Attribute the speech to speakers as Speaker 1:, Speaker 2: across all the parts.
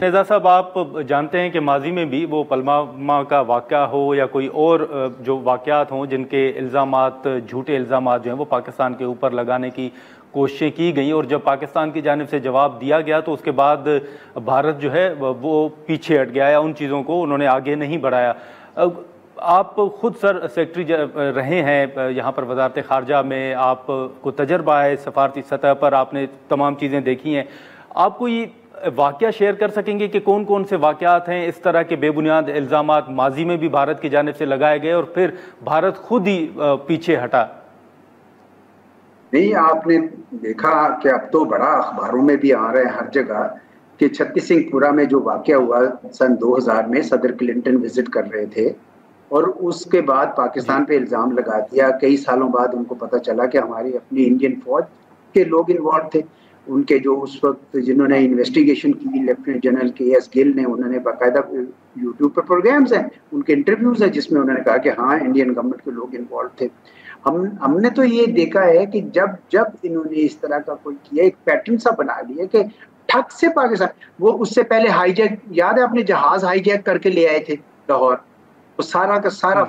Speaker 1: نیزا صاحب، آپ جانتے ہیں کہ ماضی میں بھی وہ پلوامہ کا واقعہ ہو یا کوئی اور جو واقعات ہوں جن کے الزامات، جھوٹے الزامات جو ہیں وہ پاکستان کے اوپر لگانے کی کوششیں کی گئیں، اور جب پاکستان کی جانب سے جواب دیا گیا تو اس کے بعد بھارت جو ہے وہ پیچھے ہٹ گیا، یا ان چیزوں کو انہوں نے آگے نہیں بڑھایا۔ آپ خود سر سیکرٹری رہے ہیں یہاں پر وزارت خارجہ میں، آپ کو تجربہ ہے سفارتی سطح پر، آپ نے تمام چیزیں دیکھی ہیں، آپ کو یہ واقعہ شیئر کر سکیں گے کہ کون کون سے واقعات ہیں اس طرح کے بے بنیاد الزامات ماضی میں بھی بھارت کی جانب سے لگائے گئے اور پھر بھارت خود ہی پیچھے ہٹا؟
Speaker 2: نہیں، آپ نے دیکھا کہ اب تو بڑا اخباروں میں بھی آ رہا ہے ہر جگہ کہ چھتی سنگھ پورہ میں جو واقعہ ہوا سن 2000 میں، صدر کلنٹن وزٹ کر رہے تھے اور اس کے بعد پاکستان پہ الزام لگا دیا۔ کئی سالوں بعد ان کو پتہ چلا کہ ہماری اپنی انڈین فوج کے لوگ انوالو تھے، ان کے جو اس وقت جنہوں نے انویسٹیگیشن کی، لیفٹیننٹ جنرل کے ایس گل نے، انہوں نے باقاعدہ یوٹیوب پہ پروگرامز ہیں، ان کے انٹرویوز ہیں جس میں انہوں نے کہا کہ ہاں انڈین گورنمنٹ کے لوگ انوالو تھے۔ ہم نے تو یہ دیکھا ہے کہ جب انہوں نے اس طرح کا کوئی کیا، ایک پیٹرن سا بنا لیا کہ ٹھک سے پاکستان، وہ اس سے پہلے ہائی جیک، یاد ہے اپنے جہاز ہائی جیک کر کے لے آئے تھے لاہور، وہ سارا کا سارا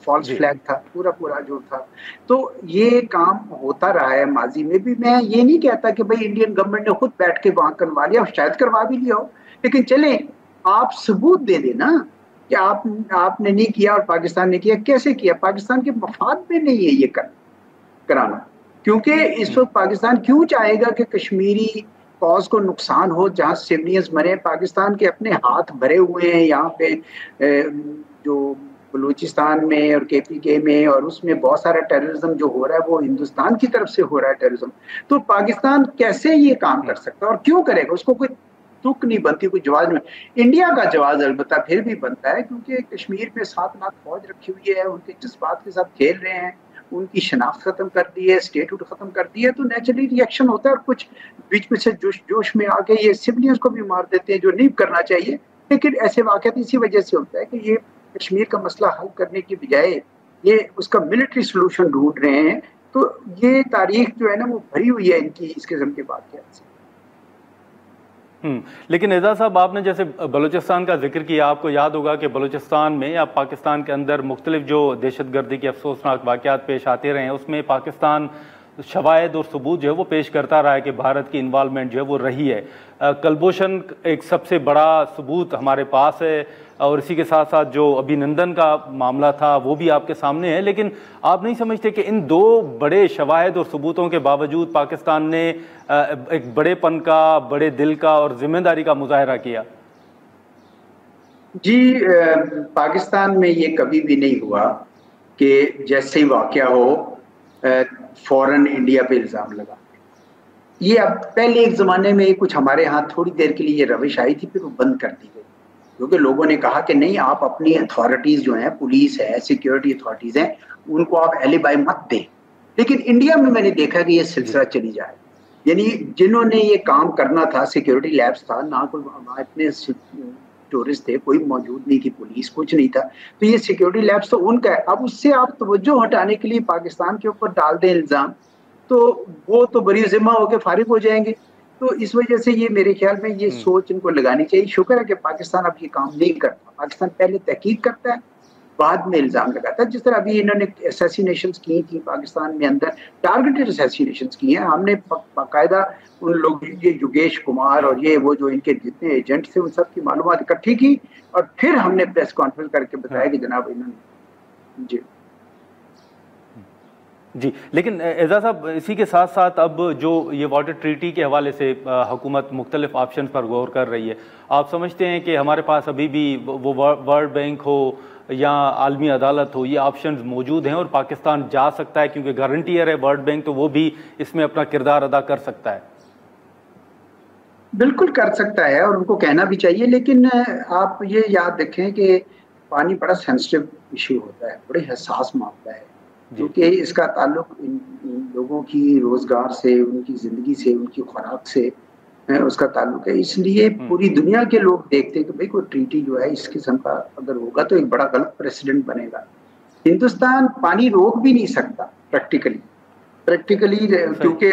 Speaker 2: فالس فلیگ تھا، پورا جو تھا۔ تو یہ کام ہوتا رہا ہے ماضی میں بھی۔ میں یہ نہیں کہتا کہ بھئی انڈین گورنمنٹ نے خود بیٹھ کے وہاں کروا لیا، شاید کروا بھی لیا ہو، لیکن چلیں آپ ثبوت دے دیں نا کہ آپ نے نہیں کیا اور پاکستان نے کیا۔ کیسے کیا؟ پاکستان کے مفاد میں نہیں ہے یہ کرانا، کیونکہ اس وقت پاکستان کیوں چاہے گا کہ کشمیری کاز کو نقصان ہو جہاں سیونیئرز مرے؟ پاکستان کے اپنے ہاتھ بھرے ہوئے ہیں یہاں پہ، جو بلوچستان میں اور کے پی کے میں، اور اس میں بہت سارا ٹیررزم جو ہو رہا ہے وہ ہندوستان کی طرف سے ہو رہا ہے ٹیررزم۔ تو پاکستان کیسے یہ کام کر سکتا ہے اور کیوں کرے گا؟ اس کو کوئی تک نہیں بنتی، کوئی جواز نہیں۔ انڈیا کا جواز البتہ پھر بھی بنتا ہے، کیونکہ کشمیر میں 7 لاکھ فوج رکھی ہوئی ہے، ان کے جذبات کے ساتھ کھیل رہے ہیں، ان کی شناخت ختم کر دی ہے، اسٹیٹ ختم کر دی ہے، تو نیچرلی ری ایکشن ہوتا ہے، اور کچھ بیچ میں سے جوش میں آ کے یہ سویلینز کو بھی مار دیتے ہیں جو نہیں کرنا چاہیے۔ لیکن ایسے واقعات اسی وجہ سے ہوتا ہے کہ یہ کشمیر کا مسئلہ حل کرنے کی بجائے یہ اس کا ملٹری سولوشن ڈھونڈ رہے ہیں۔ تو یہ تاریخ جو ہے نا وہ بھری ہوئی ہے ان کی اس قسم کے واقعات سے۔
Speaker 1: لیکن اعزاز صاحب، آپ نے جیسے بلوچستان کا ذکر کیا، آپ کو یاد ہوگا کہ بلوچستان میں یا پاکستان کے اندر مختلف جو دہشت گردی کے افسوسناک واقعات پیش آتے رہے ہیں، اس میں پاکستان شواہد اور ثبوت جو ہے وہ پیش کرتا رہا ہے کہ بھارت کی انوالومنٹ جو ہے وہ رہی ہے۔ کلبھوشن ایک سب سے بڑا ثبوت ہمارے پاس ہے، اور اسی کے ساتھ ساتھ جو ابھی نندن کا معاملہ تھا وہ بھی آپ کے سامنے ہے۔ لیکن آپ نہیں سمجھتے کہ ان دو بڑے شواہد اور ثبوتوں کے باوجود پاکستان نے ایک بڑے پن کا، بڑے دل کا اور ذمہ داری کا مظاہرہ کیا؟
Speaker 2: جی، پاکستان میں یہ کبھی بھی نہیں ہوا کہ جیسے ہی واقعہ ہو فوراً انڈیا پہ الزام لگا۔ یہ اب پہلے ایک زمانے میں کچھ ہمارے ہاں تھوڑی دیر کے لیے یہ روش آئی تھی، پھر وہ بند کر دی گئی، کیونکہ لوگوں نے کہا کہ نہیں، آپ اپنی اتھارٹیز جو ہیں، پولیس ہے، سیکیورٹی اتھارٹیز ہیں، ان کو آپ ایلیبائی مت دیں۔ لیکن انڈیا میں نے دیکھا کہ یہ سلسلہ چلی جائے، یعنی جنہوں نے یہ کام کرنا تھا، سیکیورٹی لیبس تھا، نہ کوئی وہاں اتنے ٹورسٹ تھے، کوئی موجود نہیں تھی، پولیس کچھ نہیں تھا، تو یہ سیکیورٹی لیبس تو ان کا ہے۔ اب اس سے آپ توجہ ہٹانے کے لیے پاکستان کے اوپر ڈال دیں الزام، تو وہ تو بری ذمہ ہو کے فارغ ہو جائیں گے۔ تو اس وجہ سے یہ میرے خیال میں یہ سوچ ان کو لگانی چاہیے۔ شکر ہے کہ پاکستان اب یہ کام نہیں کرتا، پاکستان پہلے تحقیق کرتا ہے، بعد میں الزام لگاتا ہے۔ جس طرح ابھی انہوں نے اسیسینیشنز کی تھی پاکستان میں اندر، ٹارگیٹڈ اسیسینیشنز کی ہیں، ہم نے باقاعدہ ان لوگ، یہ یوگیش کمار اور یہ وہ جو ان کے جتنے ایجنٹ تھے، ان سب کی معلومات اکٹھی کی، اور پھر ہم نے پریس کانفرنس کر کے بتایا کہ جناب انہوں نے
Speaker 1: جی۔ لیکن اعزاز صاحب، اسی کے ساتھ ساتھ اب جو یہ واٹر ٹریٹی کے حوالے سے حکومت مختلف آپشن پر غور کر رہی ہے، آپ سمجھتے ہیں کہ ہمارے پاس ابھی بھی وہ ورلڈ بینک ہو یا عالمی عدالت ہو، یہ آپشنز موجود ہیں اور پاکستان جا سکتا ہے؟ کیونکہ گارنٹیئر ہے ورلڈ بینک، تو وہ بھی اس میں اپنا کردار ادا کر سکتا ہے۔
Speaker 2: بالکل کر سکتا ہے، اور ان کو کہنا بھی چاہیے، لیکن آپ یہ یاد رکھیں کہ پانی بڑا سینسٹیو ایشو ہوتا ہے، بڑے حساس معاملہ ہے، کیونکہ اس کا تعلق ان لوگوں کی روزگار سے، ان کی زندگی سے، ان کی خوراک سے اس کا تعلق ہے۔ اس لیے پوری دنیا کے لوگ دیکھتے ہیں کہ بھئی کوئی ٹریٹی جو ہے اس قسم کا اگر ہوگا تو ایک بڑا غلط پریسیڈنٹ بنے گا۔ ہندوستان پانی روک بھی نہیں سکتا پریکٹیکلی، کیونکہ